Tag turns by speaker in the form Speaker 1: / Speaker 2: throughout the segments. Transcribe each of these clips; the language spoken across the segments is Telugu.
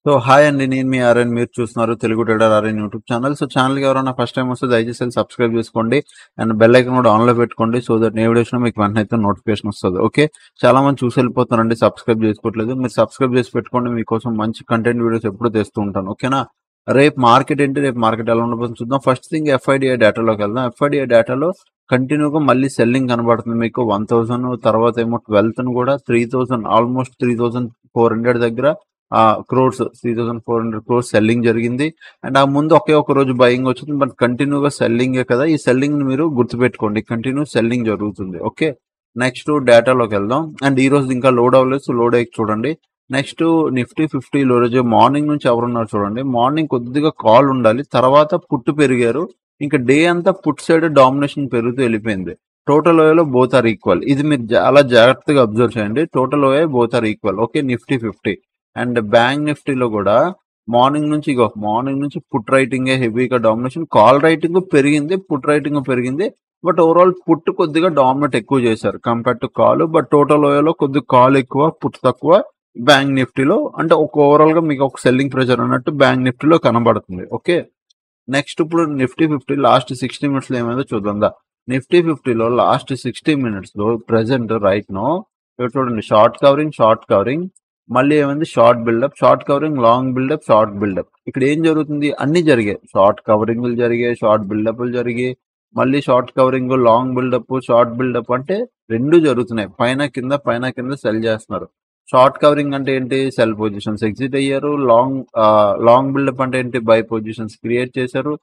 Speaker 1: సో హాయ్ అండి. నేను మీ ఆర్ఎన్. మీరు చూస్తున్నారు Telugu trader RN YouTube channel. So ఛానల్కి ఎవరైనా ఫస్ట్ టైం వస్తే దయచేసి వెళ్ళి సబ్స్క్రైబ్ చేసుకోండి అండ్ బెల్ ఐకన్ కూడా ఆన్లో పెట్టుకోండి. సో దట్ ఏ వీడియోస్లో మీకు వెంటనే అయితే నోటిఫికేషన్ వస్తుంది. ఓకే, చాలా మంది చూసి వెళ్ళిపోతున్నారండి, సబ్స్క్రైబ్ చేసుకోవట్లేదు. మీరు సబ్స్క్రైబ్ చేసి పెట్టుకోండి, మీకోసం మంచి కంటెంట్ వీడియోస్ ఎప్పుడు తెస్తూ ఉంటాను. ఓకేనా. రేపు మార్కెట్ ఏంటి, రేపు మార్కెట్ ఎలా ఉండబోతుంది చూద్దాం. ఫస్ట్ థింగ్ ఎఫ్ఐడిఐ డేటాలోకి వెళ్దాం. ఎఫ్ఐడిఐ డేటాలో కంటిన్యూగా మళ్ళీ సెల్లింగ్ కనబడుతుంది మీకు 1000, తర్వాత ఏమో 12 కూడా 3000, ఆల్మోస్ట్ 3400 దగ్గర క్రోర్స్, 3400 క్రోర్స్ సెల్లింగ్ జరిగింది. అండ్ ఆ ముందు ఒకే ఒక రోజు బయింగ్ వచ్చింది, బట్ కంటిన్యూగా సెల్లింగే కదా. ఈ సెల్లింగ్ ని మీరు గుర్తుపెట్టుకోండి, కంటిన్యూ సెల్లింగ్ జరుగుతుంది. ఓకే, నెక్స్ట్ డేటాలోకి వెళ్దాం. అండ్ ఈ రోజు ఇంకా లోడ్ అవ్వలేదు, సో లోడ్ అయ్యి చూడండి. నెక్స్ట్ నిఫ్టీ 50 రోజు మార్నింగ్ నుంచి ఎవరున్నారు చూడండి. మార్నింగ్ కొద్దిగా కాల్ ఉండాలి, తర్వాత పుట్టు పెరిగారు. ఇంకా డే అంతా పుట్ సైడ్ డామినేషన్ పెరుగుతూ వెళ్ళిపోయింది. టోటల్ ఓఏలో బోత్ ఆర్ ఈక్వల్. ఇది మీరు చాలా జాగ్రత్తగా అబ్జర్వ్ చేయండి. Total OI both are equal. Okay, Nifty 50 and bank నిఫ్టీలో కూడా మార్నింగ్ నుంచి పుట్ రైటింగ్ హెవీగా డామినేషన్. కాల్ రైటింగ్ పెరిగింది, పుట్ రైటింగ్ పెరిగింది, బట్ ఓవరాల్ పుట్ కొద్దిగా డామినేట్ ఎక్కువ చేశారు compare to call. But total ఓఏలో కొద్దిగా కాల్ ఎక్కువ, పుట్ తక్కువ బ్యాంక్ నిఫ్టీలో. అంటే ఒక ఓవరాల్ గా మీకు ఒక సెల్లింగ్ ప్రెషర్ అన్నట్టు బ్యాంక్ నిఫ్టీలో కనబడుతుంది. ఓకే, నెక్స్ట్ ఇప్పుడు నిఫ్టీ 50 లాస్ట్ 60 minutes లో ఏమైందో చూద్దాం. నిఫ్టీ 50లో లాస్ట్ 60 minutes లో ప్రెసెంట్ రైట్ నో చూడండి, షార్ట్ కవరింగ్ మళ్ళీ ఏమైంది, short buildup, short covering, long buildup, short buildup. ఇక్కడ ఏం జరుగుతుంది, అన్ని జరిగాయి. షార్ట్ కవరింగ్లు జరిగాయి, షార్ట్ బిల్డప్లు జరిగాయి, మళ్ళీ short covering, long buildup, short buildup. అంటే రెండు జరుగుతున్నాయి, పైన కింద సెల్ చేస్తున్నారు. షార్ట్ కవరింగ్ అంటే ఏంటి, సెల్ పొజిషన్స్ ఎగ్జిట్ అయ్యారు. లాంగ్ బిల్డప్ అంటే ఏంటి, బై పొజిషన్స్ క్రియేట్ చేశారు.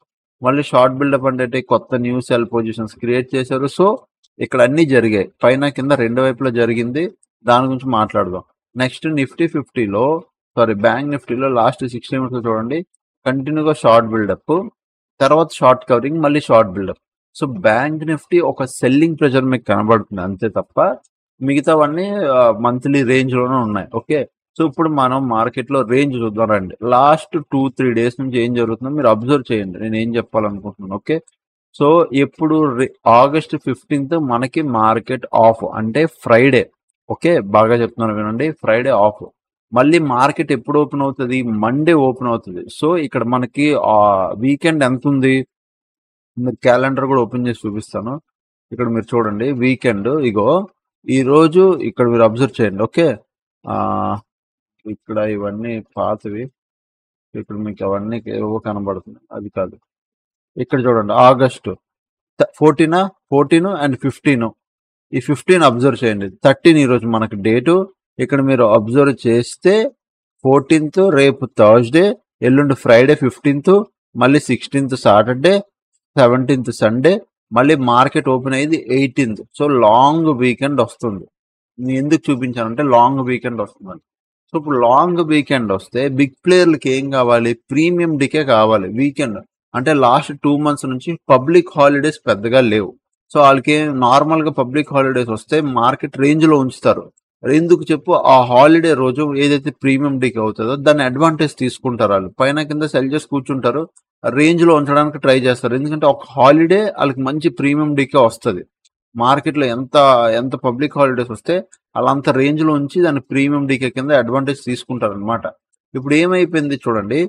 Speaker 1: మళ్ళీ షార్ట్ బిల్డప్ అంటే ఏంటి, కొత్త న్యూ సెల్ పొజిషన్స్ క్రియేట్ చేశారు. సో ఇక్కడ అన్ని జరిగాయి, పైన కింద రెండు వైపులా జరిగింది. దాని గురించి మాట్లాడదాం. నెక్స్ట్ నిఫ్టీ 50లో బ్యాంక్ నిఫ్టీలో లాస్ట్ 60 minutes చూడండి, కంటిన్యూగా షార్ట్ బిల్డప్, తర్వాత షార్ట్ కవరింగ్, మళ్ళీ short buildup. So bank Nifty ఒక సెల్లింగ్ ప్రెషర్ మీకు కనబడుతుంది అంతే తప్ప మిగతావన్నీ మంత్లీ రేంజ్ లోనే ఉన్నాయి. ఓకే, సో ఇప్పుడు మనం మార్కెట్ లో రేంజ్ చూద్దాం రండి. లాస్ట్ 2-3 days నుంచి ఏం జరుగుతుందో మీరు అబ్జర్వ్ చేయండి, నేను ఏం చెప్పాలనుకుంటున్నాను. ఓకే, సో ఎప్పుడు ఆగస్ట్ 15th మనకి మార్కెట్ ఆఫ్, అంటే ఫ్రైడే. ఓకే, బాగా చెప్తున్నాను వినండి, ఫ్రైడే ఆఫ్. మళ్ళీ మార్కెట్ ఎప్పుడు ఓపెన్ అవుతుంది, మండే ఓపెన్ అవుతుంది. సో ఇక్కడ మనకి వీకెండ్ ఎంత ఉంది, మీరు క్యాలెండర్ కూడా ఓపెన్ చేసి చూపిస్తాను. ఇక్కడ మీరు చూడండి, వీకెండ్ ఇగో ఈ రోజు ఇక్కడ మీరు అబ్జర్వ్ చేయండి. ఓకే, ఇక్కడ ఇవన్నీ పాతవి, ఇక్కడ మీకు అవన్నీ ఏవో కనబడుతుంది, అది కాదు. ఇక్కడ చూడండి, ఆగస్టు 14 అండ్ 15. ఈ 15 అబ్జర్వ్ చేయండి. 13 ఈరోజు మనకు డేటు. ఇక్కడ మీరు అబ్జర్వ్ చేస్తే 14th రేపు థర్స్డే, ఎల్లుండి ఫ్రైడే 15th, మళ్ళీ 16th సాటర్డే, 17th సండే, మళ్ళీ మార్కెట్ ఓపెన్ అయ్యింది 18th. సో లాంగ్ వీకెండ్ వస్తుంది. నేను ఎందుకు చూపించానంటే లాంగ్ వీకెండ్ వస్తుందని. సో ఇప్పుడు లాంగ్ వీకెండ్ వస్తే బిగ్ ప్లేయర్లకి ఏం కావాలి, ప్రీమియం డికే కావాలి. వీకెండ్ అంటే లాస్ట్ 2 months నుంచి పబ్లిక్ హాలిడేస్ పెద్దగా లేవు. సో వాళ్ళకి నార్మల్ గా పబ్లిక్ హాలిడేస్ వస్తే మార్కెట్ రేంజ్ లో ఉంచుతారు. ఎందుకు చెప్పు, ఆ హాలిడే రోజు ఏదైతే ప్రీమియం డికే అవుతుందో దాన్ని అడ్వాంటేజ్ తీసుకుంటారు. వాళ్ళు పైన కింద సెల్ చేసి కూర్చుంటారు, రేంజ్ లో ఉంచడానికి ట్రై చేస్తారు. ఎందుకంటే ఒక హాలిడే వాళ్ళకి మంచి ప్రీమియం డికే వస్తుంది. మార్కెట్ లో ఎంత పబ్లిక్ హాలిడేస్ వస్తే అలా అంత రేంజ్ లో ఉంచి దాన్ని ప్రీమియం డికే కింద అడ్వాంటేజ్ తీసుకుంటారు అనమాట. ఇప్పుడు ఏమైపోయింది చూడండి,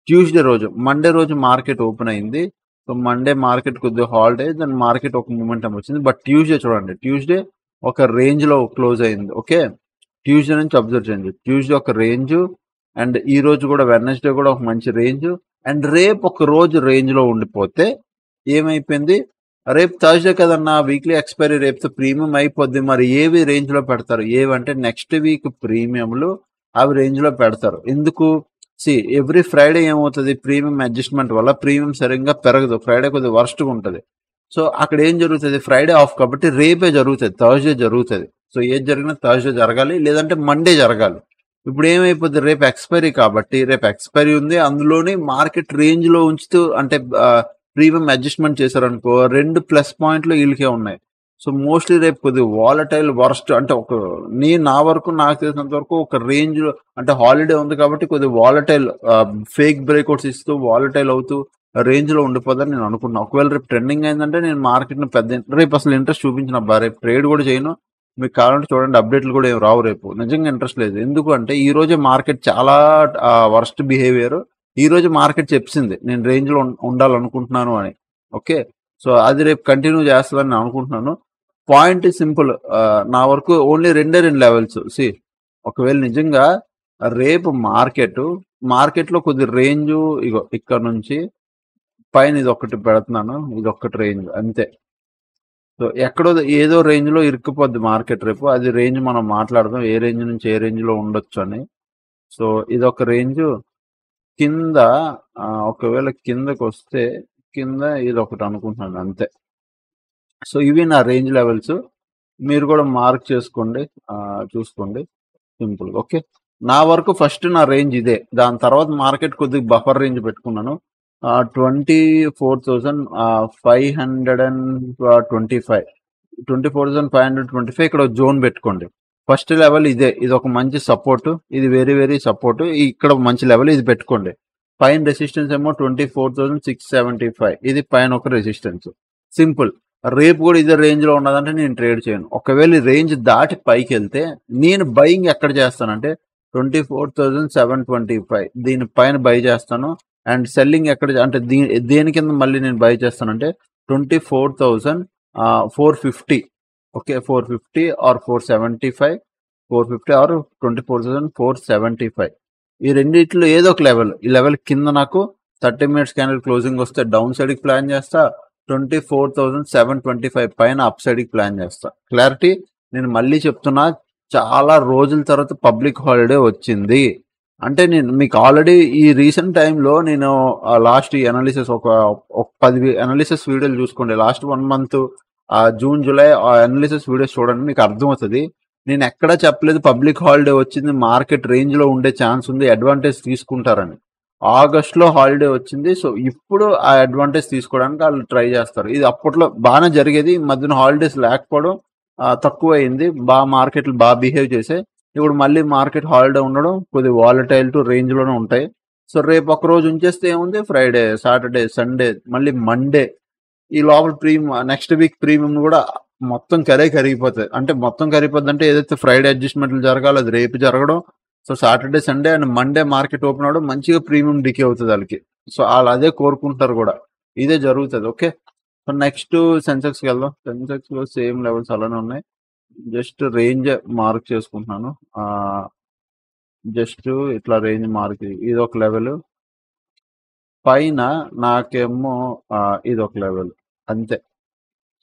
Speaker 1: ట్యూస్డే రోజు, మండే రోజు మార్కెట్ ఓపెన్ అయింది. సో మండే మార్కెట్ కొద్దిగా హాలిడే, దాని మార్కెట్ ఒక మూమెంటం వచ్చింది. బట్ ట్యూస్డే చూడండి, ట్యూస్డే ఒక రేంజ్ లో క్లోజ్ అయింది. ఓకే, ట్యూస్డే నుంచి అబ్జర్వ్ చేయండి, ట్యూస్డే ఒక రేంజ్, అండ్ ఈ రోజు కూడా వెడ్నెస్డే కూడా ఒక మంచి రేంజ్, అండ్ రేపు ఒక రోజు రేంజ్ లో ఉండిపోతే ఏమైపోయింది, రేపు థర్స్డే కదన్నా, వీక్లీ ఎక్స్పైరీ రేపుతో ప్రీమియం అయిపోద్ది. మరి ఏవి రేంజ్ లో పెడతారు, ఏవంటే నెక్స్ట్ వీక్ ప్రీమియంలు అవి రేంజ్ లో పెడతారు. ఎందుకు, ఎవ్రీ ఫ్రైడే ఏమవుతుంది, ప్రీమియం అడ్జస్ట్మెంట్ వల్ల ప్రీమియం సరిగ్గా పెరగదు, ఫ్రైడే కొద్దిగా వర్స్ట్గా ఉంటుంది. సో అక్కడ ఏం జరుగుతుంది, ఫ్రైడే ఆఫ్ కాబట్టి రేపే జరుగుతుంది, థర్స్డే జరుగుతుంది. సో ఏది జరిగినా థర్స్డే జరగాలి, లేదంటే మండే జరగాలి. ఇప్పుడు ఏమైపోతుంది, రేపు ఎక్స్పైరీ కాబట్టి, రేపు ఎక్స్పైరీ ఉంది, అందులోనే మార్కెట్ రేంజ్ లో ఉంచుతూ, అంటే ప్రీమియం అడ్జస్ట్మెంట్ చేశారనుకో, 2 ప్లస్ పాయింట్లు వీళ్ళకే ఉన్నాయి. సో మోస్ట్లీ రేపు కొద్దిగా వాలటైల్ వర్స్ట్, అంటే నా వరకు నాకు తెలిసినంత వరకు ఒక రేంజ్ లో, అంటే హాలిడే ఉంది కాబట్టి కొద్దిగా వాలటైల్, ఫేక్ బ్రేక్అవుట్స్ ఇస్తూ వాలటైల్ అవుతూ రేంజ్ లో ఉండిపోదని నేను అనుకున్నాను. ఒకవేళ రేపు ట్రెండింగ్ అయిందంటే నేను మార్కెట్ ను రేపు అసలు ఇంట్రెస్ట్ చూపించిన రేపు ట్రేడ్ కూడా చేయను, మీకు కావాలంటే చూడండి, అప్డేట్లు కూడా ఏం రావు రేపు. నిజంగా ఇంట్రెస్ట్ లేదు. ఎందుకు అంటే ఈ రోజే మార్కెట్ చాలా వర్స్ట్ బిహేవియర్. ఈ రోజు మార్కెట్ చెప్పింది నేను రేంజ్ లో ఉండాలనుకుంటున్నాను అని. ఓకే, సో అది రేపు కంటిన్యూ చేస్తుందని నేను అనుకుంటున్నాను. పాయింట్ సింపుల్, నా వరకు ఓన్లీ రెండే రెండు లెవెల్స్. ఒకవేళ నిజంగా రేపు మార్కెట్ లో కొద్ది రేంజ్, ఇగో ఇక్కడ నుంచి పైన ఇది ఒకటి పెడుతున్నాను, ఇది ఒక్కటి రేంజ్ అంతే. సో ఎక్కడో ఏదో రేంజ్ లో ఇరుక్కుపోద్ది మార్కెట్ రేపు. అది రేంజ్ మనం మాట్లాడదాం, ఏ రేంజ్ నుంచి ఏ రేంజ్ లో ఉండొచ్చు అని. సో ఇది ఒక రేంజ్. కింద ఒకవేళ కిందకి వస్తే కింద ఇది ఒకటి అనుకుంటున్నాను అంతే. సో ఇవి నా రేంజ్ లెవెల్స్. మీరు కూడా మార్క్ చేసుకోండి, చూసుకోండి సింపుల్. ఓకే, నా వరకు ఫస్ట్ నా రేంజ్ ఇదే. దాని తర్వాత మార్కెట్ కొద్దిగా బఫర్ రేంజ్ పెట్టుకున్నాను. 24,525 24,525 ఇక్కడ జోన్ పెట్టుకోండి. ఫస్ట్ లెవెల్ ఇదే, ఇది ఒక మంచి సపోర్ట్, ఇది వెరీ వెరీ సపోర్ట్. ఇక్కడ మంచి లెవెల్ ఇది పెట్టుకోండి. పైన రెసిస్టెన్స్ ఏమో 24,675, ఇది పైన ఒక రెసిస్టెన్స్. సింపుల్. రేపు కూడా ఇదే రేంజ్ లో ఉన్నదంటే నేను ట్రేడ్ చేయను. ఒకవేళ ఈ రేంజ్ దాటి పైకి వెళ్తే నేను బయింగ్ ఎక్కడ చేస్తానంటే 24,725 దీనిపైన బై చేస్తాను. అండ్ సెల్లింగ్ ఎక్కడ అంటే దేని కింద మళ్ళీ నేను బై చేస్తానంటే 24,450. Okay, 450 or 475, 450 or 24,475. ఈ రెండిట్లో ఏదో ఒక లెవెల్, ఈ లెవెల్ కింద నాకు 30 minutes క్యాండిల్ క్లోజింగ్ వస్తే డౌన్ సైడ్ కి ప్లాన్ చేస్తా. 24,725 పైన అప్ సైడ్ కి ప్లాన్ చేస్తా. క్లారిటీ. నేను మళ్ళీ చెప్తున్నా, చాలా రోజుల తర్వాత పబ్లిక్ హాలిడే వచ్చింది అంటే నేను మీకు ఆల్రెడీ ఈ రీసెంట్ టైంలో నేను లాస్ట్ అనాలిసిస్ ఒక 10 అనాలిసిస్ వీడియోలు చూసుకోండి. లాస్ట్ 1 month జూన్ జూలై ఆ అనాలిసిస్ వీడియోస్ చూడండి, మీకు అర్థమవుతుంది. నేను ఎక్కడా చెప్పలేదు పబ్లిక్ హాలిడే వచ్చింది, మార్కెట్ రేంజ్ లో ఉండే ఛాన్స్ ఉంది, అడ్వాంటేజ్ తీసుకుంటారని. ఆగస్ట్లో హాలిడే వచ్చింది. సో ఇప్పుడు ఆ అడ్వాంటేజ్ తీసుకోవడానికి వాళ్ళు ట్రై చేస్తారు. ఇది అప్పట్లో బాగానే జరిగేది, మధ్యన హాలిడేస్ లేకపోవడం తక్కువ అయింది, మార్కెట్లు బాగా బిహేవ్ చేసాయి. ఇప్పుడు మళ్ళీ మార్కెట్ హాలిడే ఉండడం, కొద్ది వాలటైల్ టు రేంజ్ లోనే ఉంటాయి. సో రేపు ఒక రోజు ఉంచేస్తే ఏముంది, ఫ్రైడే, సాటర్డే, సండే, మళ్ళీ మండే, ఈ లోపల నెక్స్ట్ వీక్ ప్రీమియం కూడా మొత్తం కరిగిపోతుంది. అంటే మొత్తం కరిగిపోద్ది అంటే ఏదైతే ఫ్రైడే అడ్జస్ట్మెంట్లు జరగాలో అది రేపు జరగడం. So Saturday, Sunday and Monday market open అవడం, మంచిగా ప్రీమియం డికే అవుతుంది వాళ్ళకి. సో వాళ్ళు అదే కోరుకుంటారు కూడా, ఇదే జరుగుతుంది. ఓకే, సో నెక్స్ట్ సెన్సెక్స్కి వెళ్దాం. సెన్సెక్స్ లో సేమ్ లెవెల్స్ అలానే ఉన్నాయి. జస్ట్ రేంజ్ మార్క్ చేసుకుంటున్నాను. జస్ట్ ఇట్లా రేంజ్ మార్క్, ఇది ఒక లెవెల్. పైన నాకేమో ఇది ఒక లెవెల్ అంతే.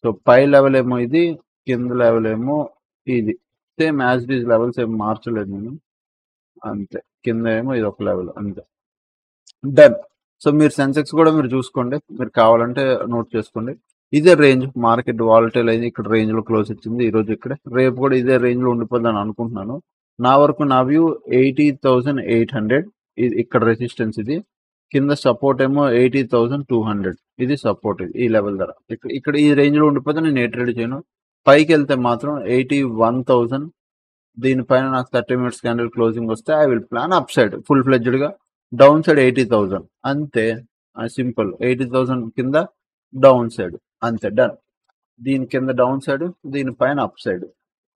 Speaker 1: సో పై లెవెల్ ఏమో ఇది, కింద లెవెల్ ఏమో ఇది. Same as it is levels ఏం మార్చలేదు నేను, అంతే. కింద ఏమో ఇది ఒక లెవెల్ అంతే. డన్. సో మీరు సెన్సెక్స్ కూడా మీరు చూసుకోండి, మీరు కావాలంటే నోట్ చేసుకోండి. ఇదే రేంజ్, మార్కెట్ వాలటైల్ అయింది, ఇక్కడ రేంజ్ లో క్లోజ్ వచ్చింది ఈ రోజు. ఇక్కడ రేపు కూడా ఇదే రేంజ్ లో ఉండిపోద్దని అనుకుంటున్నాను. నా వరకు నా వ్యూ 80,800, ఇది ఇక్కడ రెసిస్టెన్స్, ఇది కింద సపోర్ట్ ఏమో 80,200, ఇది సపోర్ట్, ఈ లెవెల్ ధర. ఇక్కడ ఈ రేంజ్ లో ఉండిపోతే నేను ఏ ట్రేడ్ చేయను. పైకి వెళ్తే మాత్రం 81,000, దీనిపైన నాకు 30 minutes క్యాండిల్ క్లోజింగ్ వస్తే I will plan up side full fledged గా. డౌన్ సైడ్ 80,000 అంతే, సింపుల్. 80,000 కింద డౌన్ సైడ్ అంతే, డన్. దీని కింద డౌన్ సైడ్, దీనిపైన అప్ సైడ్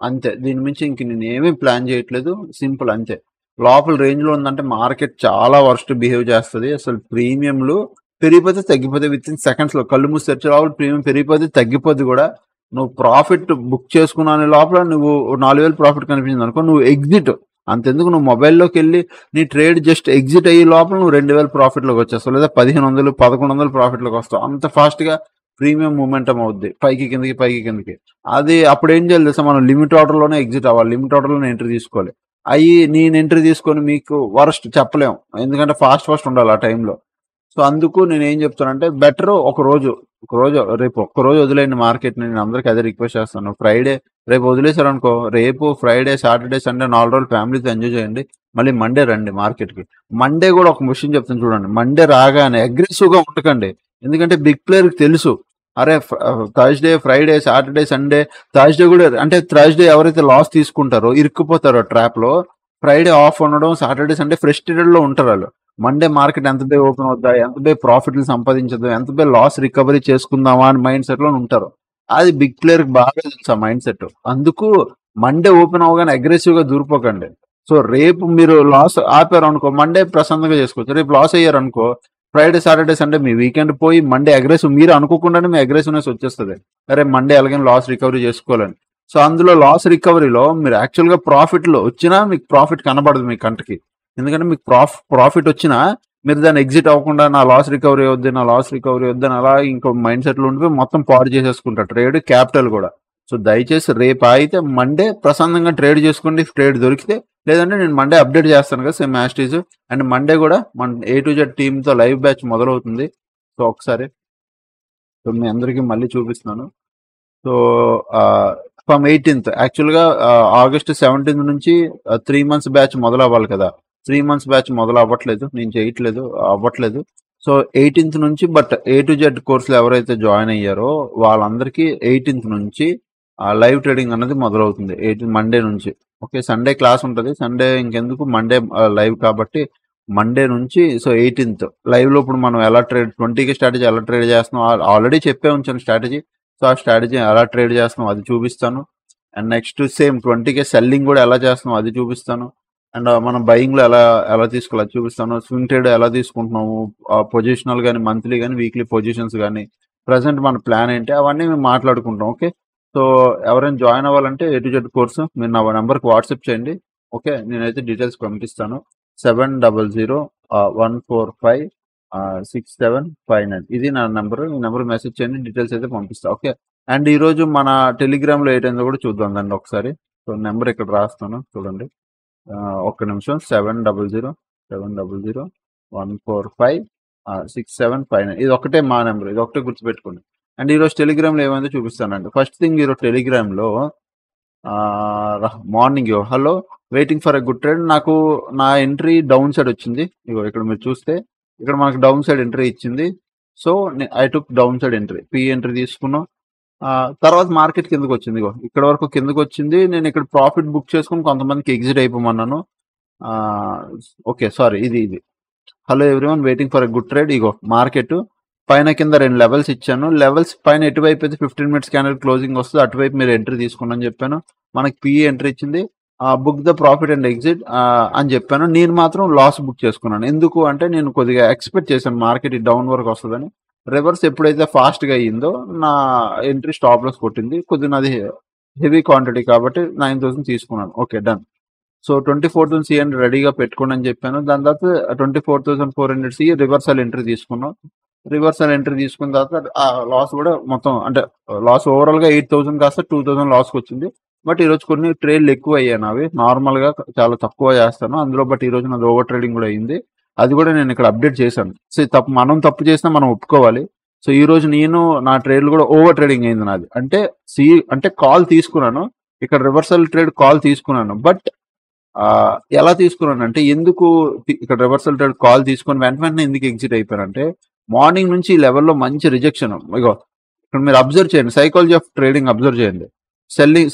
Speaker 1: అంతే. దీని మించి ఇంక నేను ఏమీ ప్లాన్ చేయట్లేదు, సింపుల్ అంతే. లోపల రేంజ్ లో ఉందంటే మార్కెట్ చాలా వర్స్ట్ బిహేవ్ చేస్తుంది. అసలు ప్రీమియంలు పెరిగిపోతే తగ్గిపోతే విత్ ఇన్ సెకండ్స్ లో, కళ్ళు మూసి తెరిచే లోపల ప్రీమియం పెరిగిపోతే తగ్గిపోద్ది కూడా. నువ్వు ప్రాఫిట్ బుక్ చేసుకున్న లోపల నువ్వు 4,000 ప్రాఫిట్ కనిపించింది అనుకో, నువ్వు ఎగ్జిట్ అంతెందుకు, నువ్వు మొబైల్లోకి వెళ్ళి నీ ట్రేడ్ జస్ట్ ఎగ్జిట్ అయ్యే లోపల నువ్వు 2,000 ప్రాఫిట్లోకి వచ్చేస్తావు, లేదా 1,500, 1,100 ప్రాఫిట్లోకి వస్తావు. అంత ఫాస్ట్ గా ప్రీమియం మూమెంటం అవుద్ది, పైకి కిందకి. అది అప్పుడు ఏం చేయాలి తెలుసా, మనం లిమిట్ ఆర్డర్ లోనే ఎగ్జిట్ అవ్వాలి, లిమిట్ ఆర్డర్ లోనే ఎంట్రీ తీసుకోవాలి. నేను ఎంట్రీ తీసుకొని మీకు వరస్ట్ చెప్పలేం, ఎందుకంటే ఫాస్ట్ ఉండాలి ఆ టైంలో. సో అందుకు నేను ఏం చెప్తానంటే, బెటర్ ఒక రోజు రేపు ఒక్కరోజు వదిలేండి మార్కెట్. నేను అందరికి అదే రిక్వెస్ట్ చేస్తాను. ఫ్రైడే రేపు వదిలేశారు అనుకో, రేపు ఫ్రైడే, సాటర్డే, సండే 4 రోజులు ఫ్యామిలీతో ఎంజాయ్ చేయండి. మళ్ళీ మండే రండి మార్కెట్కి. మండే కూడా ఒక విషయం చెప్తాను చూడండి, మండే రాగానే అగ్రెసివ్ గా ఉండకండి. ఎందుకంటే బిగ్ ప్లేయర్కి తెలుసు, అరే Thursday, Friday, Saturday, Sunday, Thursday కూడా, అంటే థర్స్డే ఎవరైతే లాస్ తీసుకుంటారో ఇరుక్కుపోతారో ట్రాప్ లో, ఫ్రైడే ఆఫ్ ఉండడం, సాటర్డే, సండే ఫ్రస్ట్రేటెడ్ లో ఉంటారు వాళ్ళు. మండే మార్కెట్ ఎంత బే ఓపెన్ అవుద్దా, ఎంత బే ప్రాఫిట్లు సంపాదించదు, ఎంత బే లాస్ రికవరీ చేసుకుందామా అని మైండ్ సెట్ లో ఉంటారు. అది బిగ్ ప్లేయర్ బాగా తెలుసు ఆ మైండ్ సెట్. అందుకు మండే ఓపెన్ అవగానే అగ్రెసివ్ గా దూరిపోకండి. సో రేపు మీరు లాస్ ఆపారు అనుకో, మండే ప్రశాంతంగా చేసుకోవచ్చు. రేపు లాస్ అయ్యారు అనుకో, ఫ్రైడే సాటర్డే సండే మీ వీకెండ్ పోయి మండే అగ్రెసివ్, మీరు అనుకోకుండానే మీ అగ్రెసివ్నెస్ వచ్చేస్తుంది. అరే మండే అలాగే లాస్ రికవరీ చేసుకోవాలని. సో అందులో లాస్ రికవరీలో మీరు యాక్చువల్ గా ప్రాఫిట్ లో వచ్చినా మీకు ప్రాఫిట్ కనబడదు మీ కంటికి. ఎందుకంటే మీకు ప్రాఫిట్ వచ్చినా మీరు దాన్ని ఎగ్జిట్ అవ్వకుండా నా లాస్ రికవరీ వద్దు, నా లాస్ రికవరీ వద్దు అని అలా ఇంకో మైండ్ సెట్ లో ఉండిపోయి మొత్తం పాడు చేసేసుకుంటారు ట్రేడ్, క్యాపిటల్ కూడా. సో దయచేసి రేపు అయితే మండే ప్రశాంతంగా ట్రేడ్ చేసుకోండి ట్రేడ్ దొరికితే. లేదంటే నేను మండే అప్డేట్ చేస్తాను కదా సేమ్ యాస్టీజ్. అండ్ మండే కూడా మన A to Z టీమ్తో లైవ్ బ్యాచ్ మొదలవుతుంది. సో ఒకసారి సో మీ అందరికీ మళ్ళీ చూపిస్తున్నాను. సో ఫ్రమ్ 18th యాక్చువల్గా ఆగస్ట్ 17th నుంచి 3 months బ్యాచ్ మొదలవ్వాలి కదా. 3 months బ్యాచ్ మొదలు అవ్వట్లేదు, నేను చేయట్లేదు, అవ్వట్లేదు. సో 18th నుంచి, బట్ A to Z కోర్సులో ఎవరైతే జాయిన్ అయ్యారో వాళ్ళందరికీ 18th నుంచి లైవ్ ట్రేడింగ్ అనేది మొదలవుతుంది. మండే నుంచి. ఓకే, సండే క్లాస్ ఉంటుంది, సండే ఇంకెందుకు, మండే లైవ్ కాబట్టి మండే నుంచి. సో 18th లైవ్ లో ఇప్పుడు మనం ఎలా ట్రేడ్ 20K స్ట్రాటజీ ఎలా ట్రేడ్ చేస్తున్నాం ఆల్రెడీ చెప్పే ఉంచాను స్ట్రాటజీ. సో ఆ స్ట్రాటజీ ఎలా ట్రేడ్ చేస్తున్నాం అది చూపిస్తాను. And next same 20K selling కూడా ఎలా చేస్తున్నాం అది చూపిస్తాను. అండ్ మనం బయింగ్ లో ఎలా తీసుకోవాలి అది చూపిస్తాను. స్వింగ్ ట్రేడ్ ఎలా తీసుకుంటున్నాము, పొజిషనల్ కానీ మంత్లీ కానీ వీక్లీ పొజిషన్స్ కానీ ప్రజెంట్ మన ప్లాన్ ఏంటి అవన్నీ మేము మాట్లాడుకుంటాం. ఓకే, సో ఎవరైనా జాయిన్ అవ్వాలంటే A to Z కోర్సు మీరు నా నెంబర్కి వాట్సాప్ చేయండి. ఓకే, నేనైతే డీటెయిల్స్ పంపిస్తాను. 7001456759 ఇది నా నెంబర్. ఈ నెంబర్ మెసేజ్ చేయండి, డీటెయిల్స్ అయితే పంపిస్తా. ఓకే, అండ్ ఈరోజు మన టెలిగ్రామ్ లో ఏంటో కూడా చూద్దాం దాన్ని ఒకసారి. సో నెంబర్ ఇక్కడ రాస్తాను చూడండి, ఒక్క నిమిషం. 7001456759 ఇది ఒకటే మా నెంబర్, ఇది ఒకటే గుర్తుపెట్టుకోండి. అండ్ ఈరోజు టెలిగ్రామ్ లో ఏమైందో చూపిస్తానండి. ఫస్ట్ థింగ్ ఈరోజు టెలిగ్రామ్ లో morning hello waiting for a good trade, నాకు నా ఎంట్రీ డౌన్ సైడ్ వచ్చింది. ఇగో ఇక్కడ మీరు చూస్తే ఇక్కడ మనకు డౌన్ సైడ్ ఎంట్రీ ఇచ్చింది. So I took down side entry, P entry తీసుకున్నాం. తర్వాత మార్కెట్ కిందకి వచ్చింది, ఇగో ఇక్కడ వరకు కిందకి వచ్చింది. నేను ఇక్కడ ప్రాఫిట్ బుక్ చేసుకుని కొంతమందికి ఎగ్జిట్ అయిపోమన్నాను. ఓకే సారీ, ఇది hello everyone waiting for a good trade. Ego market పైన కింద 2 లెవెల్స్ ఇచ్చాను. లెవెల్స్ పైన ఎటువైపు అయితే 15 minutes క్యాండిల్ క్లోజింగ్ వస్తుంది అటువైపు మీరు ఎంట్రీ తీసుకుని చెప్పాను. మనకి పిఈ ఎంట్రీ ఇచ్చింది, book the profit and exit అని చెప్పాను. నేను మాత్రం లాస్ బుక్ చేసుకున్నాను. ఎందుకు అంటే నేను కొద్దిగా ఎక్స్పెక్ట్ చేశాను మార్కెట్ డౌన్ వరకు వస్తుందని. రివర్స్ ఎప్పుడైతే ఫాస్ట్ గా అయ్యిందో నా ఎంట్రీ స్టాప్ లాస్ కొట్టింది. కొద్దిగా నాది హెవీ క్వాంటిటీ కాబట్టి 9,000 తీసుకున్నాను. Okay done. సో 24,000 CN రెడీగా పెట్టుకోండి అని చెప్పాను. దాని తర్వాత 24,400 C రివర్సల్ ఎంట్రీ తీసుకున్నాం. రివర్సల్ ఎంట్రీ తీసుకున్న తర్వాత ఆ లాస్ కూడా మొత్తం అంటే లాస్ ఓవరాల్ గా 8,000 కాస్త 2,000 లాస్కి వచ్చింది. బట్ ఈరోజు కొన్ని ట్రేడ్లు ఎక్కువ అయ్యాను, అవి నార్మల్ గా చాలా తక్కువ చేస్తాను అందులో. బట్ ఈ రోజు నాది ఓవర్ ట్రేడింగ్ కూడా అయింది, అది కూడా నేను ఇక్కడ అప్డేట్ చేశాను. సో మనం తప్పు చేసినా మనం ఒప్పుకోవాలి. సో ఈ రోజు నేను నా ట్రేడ్లు కూడా ఓవర్ ట్రేడింగ్ అయింది నాది. అంటే కాల్ తీసుకున్నాను, ఇక్కడ రివర్సల్ ట్రేడ్ కాల్ తీసుకున్నాను. బట్ ఎలా తీసుకున్నాను అంటే ఎందుకు ఇక్కడ రివర్సల్ ట్రేడ్ కాల్ తీసుకొని వెంటనే ఎందుకు ఎగ్జిట్ అయిపోయానంటే మార్నింగ్ నుంచి ఈ లెవెల్లో మంచి రిజెక్షన్. ఇగో ఇక్కడ మీరు అబ్జర్వ్ చేయండి, సైకాలజీ ఆఫ్ ట్రేడింగ్ అబ్జర్వ్ చేయండి.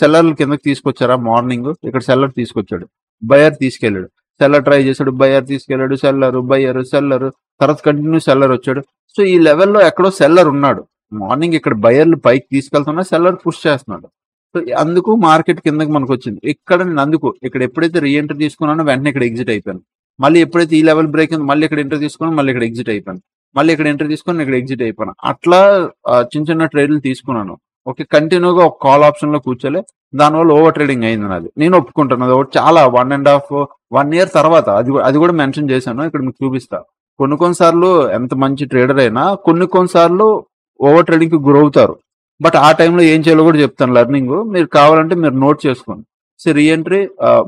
Speaker 1: సెల్లర్లు కిందకి తీసుకొచ్చారా మార్నింగ్, ఇక్కడ సెల్లర్ తీసుకొచ్చాడు, బయర్ తీసుకెళ్ళాడు, సెల్లర్ ట్రై చేశాడు, బయర్ తీసుకెళ్ళాడు, సెల్లర్ బయర్ సెల్లర్, తర్వాత కంటిన్యూ సెల్లర్ వచ్చాడు. సో ఈ లెవెల్లో ఎక్కడో సెల్లర్ ఉన్నాడు. మార్నింగ్ ఇక్కడ బయర్లు పైకి తీసుకెళ్తున్నా, సెల్లర్ పుష్ చేస్తున్నాడు. సో అందుకు మార్కెట్ కిందకి మనకు వచ్చింది. ఇక్కడ నేను అందుకు ఇక్కడ ఎప్పుడైతే రీఎంట్రీ తీసుకున్నానో వెంటనే ఇక్కడ ఎగ్జిట్ అయిపోయాను. మళ్ళీ ఎప్పుడైతే ఈ లెవెల్ బ్రేక్ అయింది మళ్ళీ ఇక్కడ ఎంట్రీ తీసుకున్నాను, మళ్ళీ ఇక్కడ ఎగ్జిట్ అయిపోయాను, మళ్ళీ ఇక్కడ ఎంట్రీ తీసుకొని ఇక్కడ ఎగ్జిట్ అయిపోయాను. అట్లా చిన్న చిన్న ట్రేడ్లు తీసుకున్నాను. ఓకే, కంటిన్యూగా ఒక కాల్ ఆప్షన్ లో కూర్చోలే, దానివల్ల ఓవర్ ట్రేడింగ్ అయింది నాది. నేను ఒప్పుకుంటాను, అది చాలా 1.5 year తర్వాత అది కూడా మెన్షన్ చేశాను, ఇక్కడ మీకు చూపిస్తా. కొన్నిసార్లు ఎంత మంచి ట్రేడర్ అయినా కొన్నిసార్లు ఓవర్ ట్రేడింగ్ కి గురవుతారు. బట్ ఆ టైంలో ఏం చేయాలో కూడా చెప్తాను లెర్నింగ్, మీరు కావాలంటే మీరు నోట్ చేసుకోండి. So reentry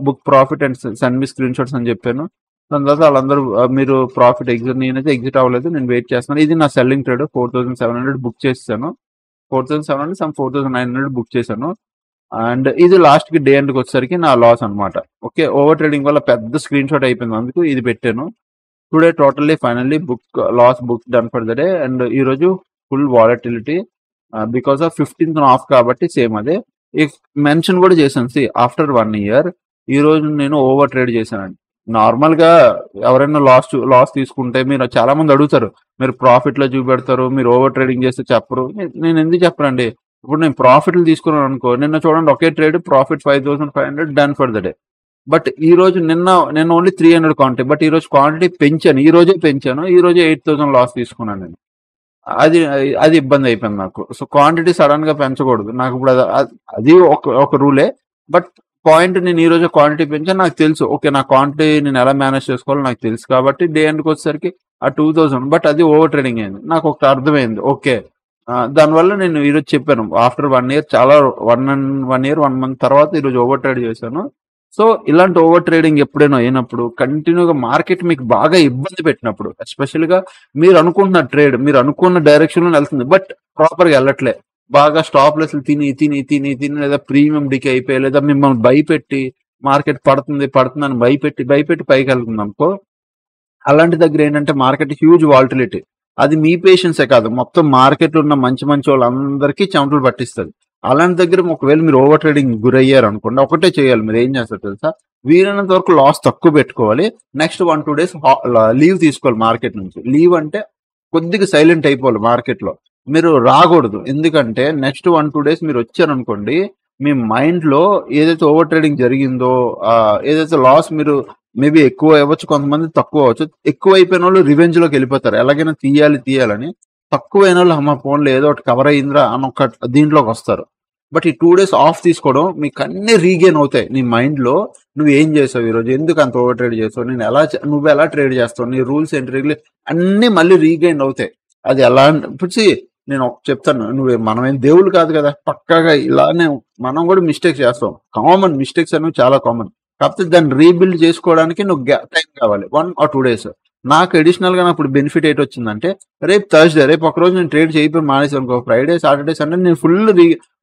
Speaker 1: book profit and send me screen shots అని చెప్పాను. దాని తర్వాత వాళ్ళందరూ మీరు ప్రాఫిట్ ఎగ్జిట్, నేనైతే ఎగ్జిట్ అవ్వలేదు, నేను వెయిట్ చేస్తున్నాను. ఇది నా సెల్లింగ్ ట్రేడ్ 4,700 బుక్ చేస్తాను, 4,700 సమ్ 4,900 బుక్ చేశాను. అండ్ ఇది లాస్ట్ కి డే ఎండ్కి వచ్చేసరికి నా లాస్ అనమాట. ఓకే, ఓవర్ ట్రేడింగ్ వల్ల పెద్ద స్క్రీన్ షాట్ అయిపోయింది, అందుకు ఇది పెట్టాను. Today totally finally loss book done for the day. And ఈ రోజు full volatility because of 15th of కాబట్టి సేమ్ అదే మెన్షన్ కూడా చేశాను. ఆఫ్టర్ 1 year ఈ రోజు నేను ఓవర్ ట్రేడ్ చేశానండి. నార్మల్ గా ఎవరైనా లాస్ తీసుకుంటే మీరు చాలా మంది అడుగుతారు, మీరు ప్రాఫిట్ లో చూపెడతారు, మీరు ఓవర్ ట్రేడింగ్ చేస్తే చెప్పరు. నేను ఎందుకు చెప్పనండి, ఇప్పుడు నేను ప్రాఫిట్లు తీసుకున్నాను అనుకో, నిన్న చూడండి ఒకే trade profit 5500 done for the day. But ఈ రోజు నిన్న ఓన్లీ 300 క్వాంటిటీ, బట్ ఈ రోజు క్వాంటిటీ పెంచాను, ఈ రోజే పెంచాను, ఈ రోజే 8000 లాస్ తీసుకున్నాను నేను. అది అది ఇబ్బంది అయిపోయింది నాకు. సో క్వాంటిటీ సడన్ గా పెంచకూడదు నాకు. ఇప్పుడు అది ఒక రూలే. బట్ పాయింట్, నేను ఈ రోజు క్వాంటిటీ పెంచాను, నాకు తెలుసు ఓకే నా క్వాంటిటీ నేను ఎలా మేనేజ్ చేసుకోవాలో నాకు తెలుసు, కాబట్టి డే ఎండ్కి వచ్చేసరికి ఆ 2000, బట్ అది ఓవర్ ట్రేడింగ్ అయింది. నాకు ఒకటి అర్థమైంది, ఓకే దానివల్ల నేను ఈరోజు చెప్పాను ఆఫ్టర్ 1 ఇయర్, చాలా 1 ఇయర్ 1 మంత్ తర్వాత ఈరోజు ఓవర్ ట్రేడ్ చేశాను. సో ఇలాంటి ఓవర్ ట్రేడింగ్ ఎప్పుడైనా అయినప్పుడు, కంటిన్యూగా మార్కెట్ మీకు బాగా ఇబ్బంది పెట్టినప్పుడు, ఎస్పెషల్ గా మీరు అనుకుంటున్న ట్రేడ్ మీరు అనుకున్న డైరెక్షన్ లో వెళ్తుంది, బట్ ప్రాపర్ గా వెళ్ళట్లే, బాగా స్టాప్ లెస్ తిని తిని తిని తిని, లేదా ప్రీమియం డికే అయిపోయి, లేదా మిమ్మల్ని భయపెట్టి మార్కెట్ పడుతుంది పడుతుంది అని భయపెట్టి పైకి వెళ్తుంది అనుకో, అలాంటి దగ్గర ఏంటంటే మార్కెట్ హ్యూజ్ వాల్టిలిటీ. అది మీ పేషెన్సే కాదు, మొత్తం మార్కెట్లో ఉన్న మంచి మంచి వాళ్ళందరికీ చెమటలు పట్టిస్తుంది. అలాంటి దగ్గర ఒకవేళ మీరు ఓవర్ ట్రేడింగ్ గురయ్యారు అనుకోండి, ఒకటే చేయాలి, మీరు ఏం చేస్తారు తెలుసా, వీలైనంత వరకు లాస్ తక్కువ పెట్టుకోవాలి. నెక్స్ట్ 1-2 days లీవ్ తీసుకోవాలి మార్కెట్ నుంచి. లీవ్ అంటే కొద్దిగా సైలెంట్ అయిపోవాలి మార్కెట్లో, మీరు రాకూడదు. ఎందుకంటే నెక్స్ట్ 1-2 days మీరు వచ్చారనుకోండి, మీ మైండ్ లో ఏదైతే ఓవర్ ట్రేడింగ్ జరిగిందో, ఏదైతే లాస్ మీరు మేబీ ఎక్కువ అవ్వచ్చు, కొంతమంది తక్కువ అవ్వచ్చు. ఎక్కువ అయిపోయిన వాళ్ళు రివెంజ్ లోకి వెళ్ళిపోతారు, ఎలాగైనా తీయాలని. తక్కువ అయిన వాళ్ళు అమ్మ ఫోన్లో ఏదో ఒకటి కవర్ అయ్యిందిరా అని ఒక దీంట్లోకి వస్తారు. బట్ ఈ 2 days ఆఫ్ తీసుకోవడం మీకు అన్ని రీగెయిన్ అవుతాయి. నీ మైండ్ లో నువ్వు ఏం చేసావు ఈరోజు, ఎందుకు అంత ఓవర్ ట్రేడ్ చేసావు, నువ్వు ఎలా ట్రేడ్ చేస్తావు, నీ రూల్స్ ఏంటి, అన్ని మళ్ళీ రీగెయిన్ అవుతాయి. అది ఎలా ఇప్పుడు నేను చెప్తాను, మనమేం దేవుళ్ళు కాదు కదా, పక్కాగా ఇలానే మనం కూడా మిస్టేక్స్ చేస్తాం. కామన్, మిస్టేక్స్ అనేవి చాలా కామన్. కాకపోతే దాన్ని రీబిల్డ్ చేసుకోవడానికి నువ్వు టైం కావాలి, 1 or 2 days. నాకు అడిషనల్ గా ఇప్పుడు బెనిఫిట్ ఏంటి వచ్చిందంటే, రేపు థర్స్డే, రేపు ఒకరోజు నేను ట్రేడ్ చేయకపోయి మానేసాను అనుకో, ఫ్రైడే సాటర్డే సండే నేను ఫుల్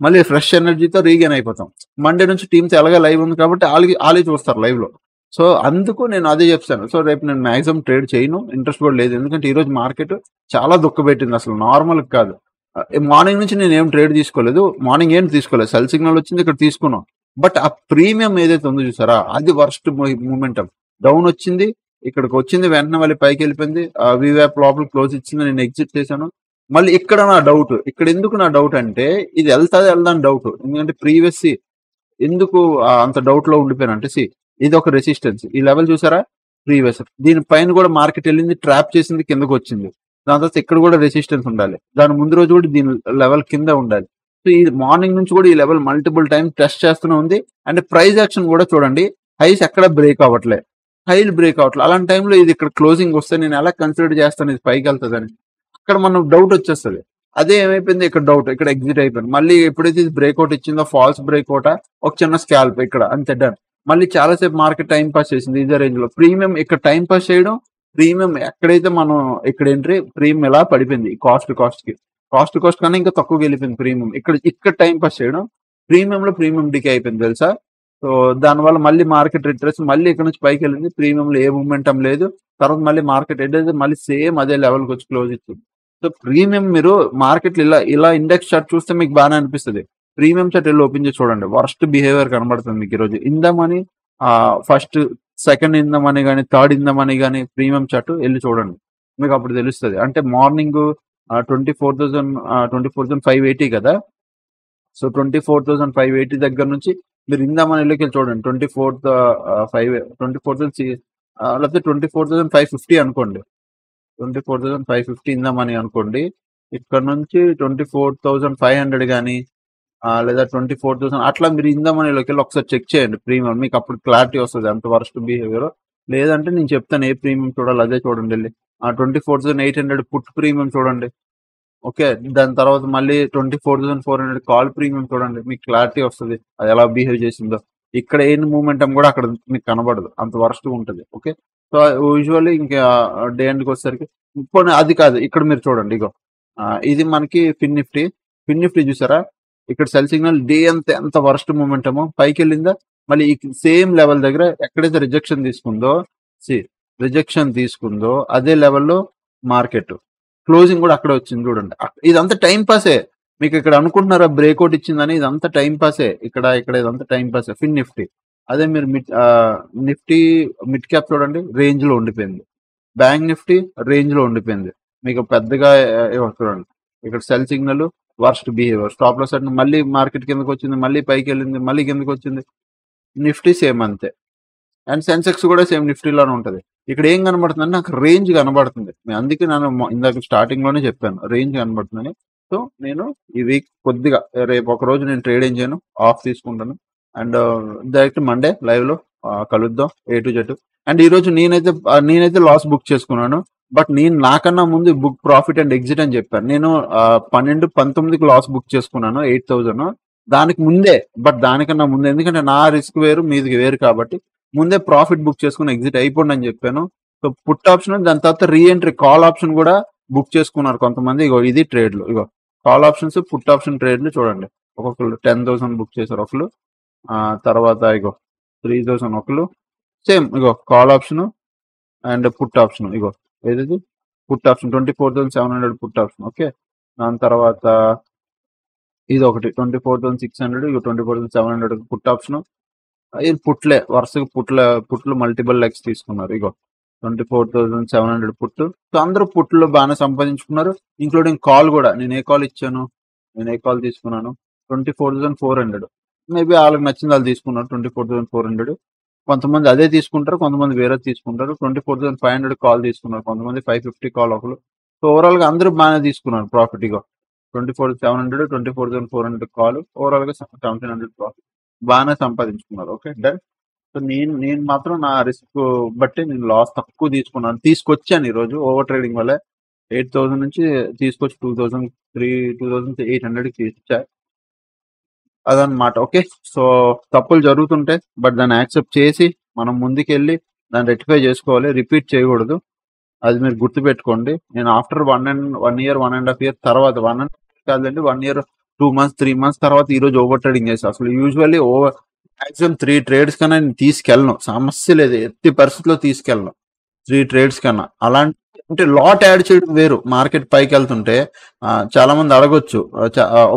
Speaker 1: మళ్ళీ ఫ్రెష్ ఎనర్జీతో రీగెయిన్ అయిపోతాం. మండే నుంచి టీమ్స్ ఎలాగా లైవ్ ఉంది కాబట్టి వాళ్ళే చూస్తారు లైవ్ లో. సో అందుకు నేను అదే చెప్తాను. సో రేపు నేను మాక్సిమం ట్రేడ్ చేయను, ఇంట్రెస్ట్ కూడా లేదు. ఎందుకంటే ఈ రోజు మార్కెట్ చాలా దుఃఖపెట్టింది, అసలు నార్మల్ కాదు. మార్నింగ్ నుంచి నేను ఏం ట్రేడ్ తీసుకోలేదు, మార్నింగ్ ఏం తీసుకోలేదు, సెల్ సిగ్నల్ వచ్చింది ఇక్కడ తీసుకున్నాం. బట్ ఆ ప్రీమియం ఏదైతే ఉందో చూసారా, అది వర్స్ట్ మూమెంటం. డౌన్ వచ్చింది, ఇక్కడికి వచ్చింది, వెంటనే మళ్ళీ పైకి వెళ్ళిపోయింది, వివాప్ లోపల క్లోజ్ ఇచ్చింది, నేను ఎగ్జిట్ చేశాను. మళ్ళీ ఇక్కడ నా డౌట్, ఇక్కడ ఎందుకు నా డౌట్ అంటే, ఇది వెళ్దాని డౌట్. ఎందుకంటే ప్రీవియస్ ఎందుకు అంత డౌట్ లో ఉండిపోయాను అంటే, ఇది ఒక రెసిస్టెన్స్, ఈ లెవెల్ చూసారా ప్రీవియస్, దీనిపైన కూడా మార్కెట్ వెళ్ళింది, ట్రాప్ చేసింది, కిందకు వచ్చింది. దాని తర్వాత ఇక్కడ కూడా రెసిస్టెన్స్ ఉండాలి, దాని ముందు రోజు కూడా దీని లెవెల్ కింద ఉండాలి. సో ఈ మార్నింగ్ నుంచి కూడా ఈ లెవెల్ మల్టిపుల్ టైం టెస్ట్ చేస్తూనే ఉంది. అండ్ ప్రైస్ యాక్షన్ కూడా చూడండి, హైస్ ఎక్కడ బ్రేక్ అవ్వట్లే, హైలు బ్రేక్ అవ్వట్లేదు. అలాంటి టైంలో ఇది ఇక్కడ క్లోజింగ్ వస్తే నేను ఎలా కన్సిడర్ చేస్తాను ఇది పైకి వెళ్తుందని, అక్కడ మనం డౌట్ వచ్చేస్తుంది. అదే ఏమైపోయింది, ఇక్కడ డౌట్, ఇక్కడ ఎగ్జిట్ అయిపోయింది. మళ్ళీ ఎప్పుడైతే ఇది బ్రేక్అవుట్ ఇచ్చిందో, ఫాల్స్ బ్రేక్అవుట్, ఒక చిన్న స్కాల్ప్ ఇక్కడ అంతే, డన్. మళ్ళీ చాలాసేపు మార్కెట్ టైం పాస్ చేసింది ఇదే రేంజ్ లో. ప్రీమియం ఇక్కడ టైం పాస్ చేయడం, ప్రీమియం ఎక్కడైతే మనం ఇక్కడ ఎంట్రీ, ప్రీమియం ఎలా పడిపోయింది కాస్ట్ కన్నా ఇంకా తక్కువ వెళ్ళిపోయింది ప్రీమియం. ఇక్కడ టైం పాస్ చేయడం, ప్రీమియం డికే అయిపోయింది తెలుసా. సో దానివల్ల మళ్ళీ మార్కెట్ రిట్రెస్, మళ్ళీ ఇక్కడ నుంచి పైకి వెళ్ళింది, ప్రీమియంలో ఏ మూమెంటం లేదు. తర్వాత మళ్ళీ మార్కెట్ ఏదైతే మళ్ళీ సేమ్ అదే లెవెల్కి వచ్చి క్లోజ్ ఇచ్చింది. సో ప్రీమియం మీరు మార్కెట్ ఇలా ఇండెక్స్ చార్ట్ చూస్తే మీకు బాగానే అనిపిస్తుంది. ప్రీమియం చార్ట్ వెళ్ళి ఓపెన్ చేసి చూడండి, వర్స్ట్ బిహేవియర్ కనబడుతుంది మీకు ఈరోజు. ఇందామని ఫస్ట్ సెకండ్ ఇందామని కానీ, థర్డ్ ఇందామని కానీ ప్రీమియం చార్ట్ వెళ్ళి చూడండి, మీకు అప్పుడు తెలుస్తుంది. అంటే మార్నింగ్ 24,580 కదా. సో 24,580 దగ్గర నుంచి మీరు ఇందామని వెళ్ళి చూడండి, 24,000 లేకపోతే 24,550 అనుకోండి, 24,550 ఇందామని అనుకోండి. ఇక్కడ నుంచి 24,500 కానీ, లేదా 24,000 అట్లా మీరు ఇందామనిలోకి వెళ్ళి ఒకసారి చెక్ చేయండి ప్రీమియం, మీకు అప్పుడు క్లారిటీ వస్తుంది ఎంత వరస్ట్ బిహేవియర్. లేదంటే నేను చెప్తాను ఏ ప్రీమియం చూడాలి అదే చూడండి వెళ్ళి. 24,800 పుట్ ప్రీమియం చూడండి, ఓకే. దాని తర్వాత మళ్ళీ 24,400 కాల్ ప్రీమియం చూడండి, మీకు క్లారిటీ వస్తుంది అది ఎలా బిహేవ్ చేసిందో. ఇక్కడ ఏం మూమెంటం కూడా అక్కడ మీకు కనబడదు, అంత వరస్ట్ ఉంటుంది, ఓకే. సో యూజువల్లీ ఇంకా డే ఎండ్కి వచ్చేసరికి ఇప్పుడు అది కాదు, ఇక్కడ మీరు చూడండి, ఇగో ఇది మనకి ఫిన్ నిఫ్టీ చూసారా, ఇక్కడ సెల్ సిగ్నల్ డే అంతా ఎంత వరస్ట్ మూమెంటమో, పైకి వెళ్ళిందా, మళ్ళీ సేమ్ లెవెల్ దగ్గర ఎక్కడైతే రిజెక్షన్ తీసుకుందో అదే లెవెల్లో మార్కెట్ క్లోజింగ్ కూడా అక్కడ వచ్చింది చూడండి. ఇదంతా టైం పాసే, మీకు ఇక్కడ అనుకుంటున్నారా బ్రేక్అవుట్ ఇచ్చిందని, ఇదంతా టైం పాసే. ఇక్కడ ఇదంతా టైం పాసే ఫిన్ నిఫ్టీ. అదే మీరు నిఫ్టీ మిడ్ క్యాప్ చూడండి, రేంజ్ లో ఉండిపోయింది. బ్యాంక్ నిఫ్టీ రేంజ్ లో ఉండిపోయింది, మీకు పెద్దగా చూడండి ఇక్కడ sell signal worst behaviour. Stop loss అంటే మళ్ళీ మార్కెట్ కిందకి వచ్చింది, మళ్ళీ పైకి వెళ్ళింది, మళ్ళీ కిందకి వచ్చింది. నిఫ్టీ సేమ్ అంతే. అండ్ సెన్సెక్స్ కూడా సేమ్ నిఫ్టీలోనే ఉంటది. ఇక్కడ ఏం కనబడుతుందంటే నాకు రేంజ్ కనబడుతుంది. అందుకే నేను ఇందాక స్టార్టింగ్ లోనే చెప్పాను రేంజ్ కనబడుతుందని. సో నేను ఈ వీక్ కొద్దిగా రేపు ఒక రోజు నేను ట్రేడ్ ఏం చేయను, ఆఫ్ తీసుకుంటాను. అండ్ డైరెక్ట్ మండే లైవ్ లో కలుద్దాం A to Z. అండ్ ఈ రోజు నేనైతే లాస్ బుక్ చేసుకున్నాను. బట్ నేను నాకన్నా ముందు బుక్ ప్రాఫిట్ అండ్ ఎగ్జిట్ అని చెప్పాను. నేను 12-19కి లాస్ బుక్ చేసుకున్నాను 8,000. దానికి ముందే, బట్ దానికన్నా ముందే, ఎందుకంటే నా రిస్క్ వేరు మీది వేరు కాబట్టి ముందే ప్రాఫిట్ బుక్ చేసుకుని ఎగ్జిట్ అయిపోండి అని చెప్పాను. సో పుట్ ఆప్షన్, దాని తర్వాత రీఎంట్రీ కాల్ ఆప్షన్ కూడా బుక్ చేసుకున్నారు కొంతమంది. ఇగో ఇది ట్రేడ్లు, ఇగో కాల్ ఆప్షన్స్, పుట్ ఆప్షన్ ట్రేడ్లు చూడండి. ఒక్కొక్కరు 10,000 బుక్ చేశారు ఒకళ్ళు. తర్వాత ఇగో 3,000 ఒకళ్ళు. సేమ్ ఇగో call option and put option. ఇగో ఏది put option 24,700 put option. Okay, దాని తర్వాత ఇది ఒకటి 24,600, ఇగో 24,700 పుట్ ఆప్షన్. ఇది పుట్లే వరుసగా పుట్లు మల్టిపుల్ లెగ్స్ తీసుకున్నారు. ఇగో 24,700 పుట్టు. సో అందరూ పుట్లు బాగానే సంపాదించుకున్నారు, ఇంక్లూడింగ్ కాల్ కూడా. నేను ఏ కాల్ ఇచ్చాను, నేను ఏ కాల్ తీసుకున్నాను, 24,400. మేబీ వాళ్ళకి నచ్చింది వాళ్ళు తీసుకున్నారు 24,400. కొంతమంది అదే తీసుకుంటారు, కొంతమంది వేరే తీసుకుంటారు. 24,500 కాల్ తీసుకున్నారు, కొంతమంది 550 కాల్ ఒకరు. సో ఓవరాల్ గా అందరూ బాగానే తీసుకున్నారు ప్రాఫిట్. ఇగో 24,700, 24,400 కాల్, ఓవరాల్ గా 1,700 ప్రాఫిట్ బాగానే సంపాదించుకున్నారు. Okay done. సో నేను మాత్రం నా రిస్క్ బట్టి నేను లాస్ తక్కువ తీసుకొచ్చాను ఈ రోజు ఓవర్ ట్రేడింగ్ వల్ల. 8,000 నుంచి తీసుకొచ్చి 2,800కి తీసుకొచ్చా. అదనమాట. ఓకే, సో తప్పులు జరుగుతుంటాయి, బట్ దాన్ని యాక్సెప్ట్ చేసి మనం ముందుకెళ్ళి దాన్ని రెక్టిఫై చేసుకోవాలి, రిపీట్ చేయకూడదు. అది మీరు గుర్తుపెట్టుకోండి. నేను ఆఫ్టర్ 1 year 1.5 year తర్వాత 1 కాదండి 1 year 2 months 3 months తర్వాత ఈ రోజు ఓవర్ ట్రేడింగ్ చేసి అసలు యూజువల్లీ మాక్సిమం 3 trades కన్నా నేను తీసుకెళ్ళను, సమస్య లేదు, ఎట్టి పరిస్థితిలో తీసుకెళ్ళను 3 trades కన్నా. అలాంటి అంటే లాట్ యాడ్ చేయడం వేరు. మార్కెట్ పైకి వెళ్తుంటే చాలా మంది అడగొచ్చు,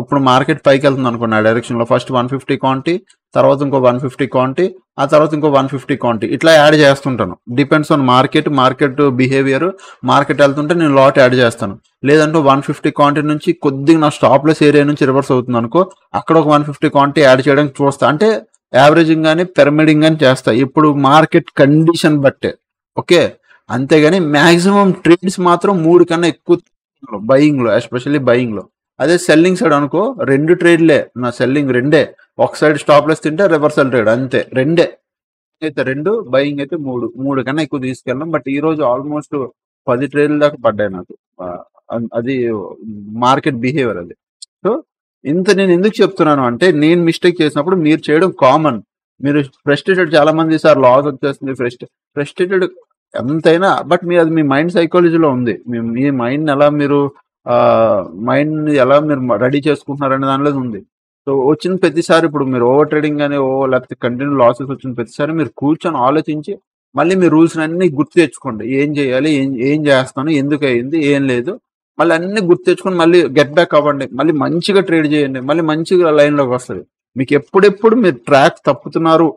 Speaker 1: ఇప్పుడు మార్కెట్ పైకి వెళ్తుంది అనుకోండి ఆ డైరెక్షన్ లో, ఫస్ట్ 150 క్వాంటిటీ, తర్వాత ఇంకో 150 క్వాంటిటీ, ఆ తర్వాత ఇంకో 150 క్వాంటిటీ, ఇట్లా యాడ్ చేస్తుంటాను. Depends on market behaviour. Market వెళ్తుంటే నేను లాట్ యాడ్ చేస్తాను. లేదంటే 150 క్వాంటిటీ నుంచి కొద్దిగా నా స్టాప్లెస్ ఏరియా నుంచి రివర్స్ అవుతుంది అనుకో, అక్కడ ఒక 150 క్వాంటిటీ యాడ్ చేయడానికి చూస్తా. అంటే యావరేజింగ్ గానీ పిరమిడింగ్ గానీ చేస్తా, ఇప్పుడు మార్కెట్ కండిషన్ బట్టే. ఓకే, అంతేగాని మాక్సిమం ట్రేడ్స్ మాత్రం 3 కన్నా ఎక్కువ బయింగ్ లో, ఎస్పెషల్లీ బయింగ్ లో. అదే సెల్లింగ్ సైడ్ అనుకో 2 ట్రేడ్లే నా సెల్లింగ్, 2. ఒక సైడ్ స్టాప్ లెస్ తింటే రివర్సల్ ట్రేడ్, అంతే 2 అయితే 2, బయింగ్ అయితే 3 కన్నా ఎక్కువ తీసుకెళ్ళాం. బట్ ఈ రోజు ఆల్మోస్ట్ 10 ట్రేడ్ల దాకా పడ్డాయి నాకు. అది మార్కెట్ బిహేవియర్ అది. సో నేను ఎందుకు చెప్తున్నాను అంటే, నేను మిస్టేక్ చేసినప్పుడు మీరు చేయడం కామన్. మీరు ఫ్రస్ట్రేటెడ్, చాలా మంది సార్ లాస్ వచ్చేస్తుంది, ఫ్రస్ట్రేటెడ్ ఎంతైనా, బట్ అది మీ మైండ్ సైకాలజీలో ఉంది. మీ మైండ్ ఎలా మీరు రెడీ చేసుకుంటున్నారనే దానిలో ఉంది. సో వచ్చిన ప్రతిసారి ఇప్పుడు మీరు ఓవర్ ట్రేడింగ్ కానీ లేకపోతే కంటిన్యూ లాసెస్ వచ్చిన ప్రతిసారి మీరు కూర్చొని ఆలోచించి మళ్ళీ మీ రూల్స్ అన్ని గుర్తు తెచ్చుకోండి. ఏం చేయాలి, ఏం చేస్తాను, ఎందుకు అయింది, ఏం లేదు, మళ్ళీ అన్ని గుర్తు తెచ్చుకొని మళ్ళీ గెట్ బ్యాక్ అవ్వండి, మళ్ళీ మంచిగా ట్రేడ్ చేయండి, మళ్ళీ మంచిగా లైన్లోకి వస్తుంది. మీకు ఎప్పుడెప్పుడు మీరు ట్రాక్ తప్పుతున్నారు,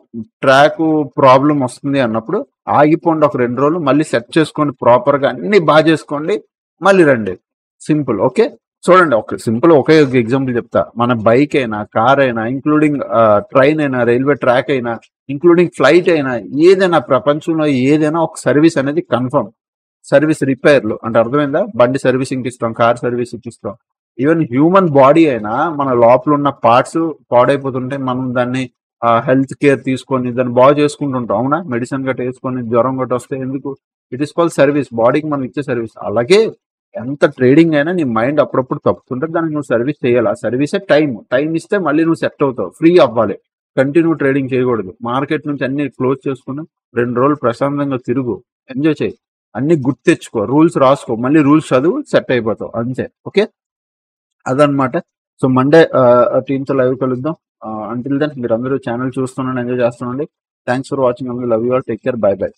Speaker 1: ట్రాక్ ప్రాబ్లం వస్తుంది అన్నప్పుడు ఆగిపోండి ఒక 2 రోజులు, మళ్ళీ సెట్ చేసుకోండి, ప్రాపర్గా అన్ని బాగా చేసుకోండి, మళ్ళీ రండి. సింపుల్. ఓకే, చూడండి ఒక సింపుల్ ఒకే ఎగ్జాంపుల్ చెప్తా. మన బైక్ అయినా, కార్ అయినా, ఇంక్లూడింగ్ ట్రైన్ అయినా, రైల్వే ట్రాక్ అయినా, ఇంక్లూడింగ్ ఫ్లైట్ అయినా, ఏదైనా ప్రపంచంలో ఏదైనా ఒక సర్వీస్ అనేది కన్ఫర్మ్. సర్వీస్ రిపేర్లు అంటే అర్థమైందా? బండి సర్వీసింగ్ ఇస్తాం, కార్ సర్వీసింగ్ ఇస్తాం. ఈవెన్ హ్యూమన్ బాడీ అయినా మన లోపల ఉన్న పార్ట్స్ పాడైపోతుంటే మనం దాన్ని హెల్త్ కేర్ తీసుకొని దాన్ని బాగు చేసుకుంటుంటాం, అవునా? మెడిసిన్ గట్ట వేసుకొని జ్వరం గట్ట వస్తే ఎందుకు? ఇట్ ఈస్ కాల్డ్ సర్వీస్, బాడీకి మనం ఇచ్చే సర్వీస్. అలాగే ఎంత ట్రేడింగ్ అయినా నీ మైండ్ అప్పుడప్పుడు తప్పుతుంటే దానికి నువ్వు సర్వీస్ చేయాలి. ఆ సర్వీసే టైం ఇస్తే మళ్ళీ నువ్వు సెట్ అవుతావు, ఫ్రీ అవ్వాలి. కంటిన్యూ ట్రేడింగ్ చేయకూడదు. మార్కెట్ నుంచి అన్ని క్లోజ్ చేసుకుని 2 రోజులు ప్రశాంతంగా తిరుగు, ఎంజాయ్ చేయి, అన్ని గుర్తు తెచ్చుకో, రూల్స్ రాసుకో, మళ్ళీ రూల్స్ చదువు, సెట్ అయిపోతావు, అంతే. ఓకే, అదనమాట. సో మండే టీమ్తో లైవ్ కలుద్దాం. అంటిల్ దెన్ మీరు అందరూ ఛానల్ చూస్తున్నాను, ఎంజాయ్ చేస్తున్నాండి. Thanks for watching. Love you all, take care, bye by.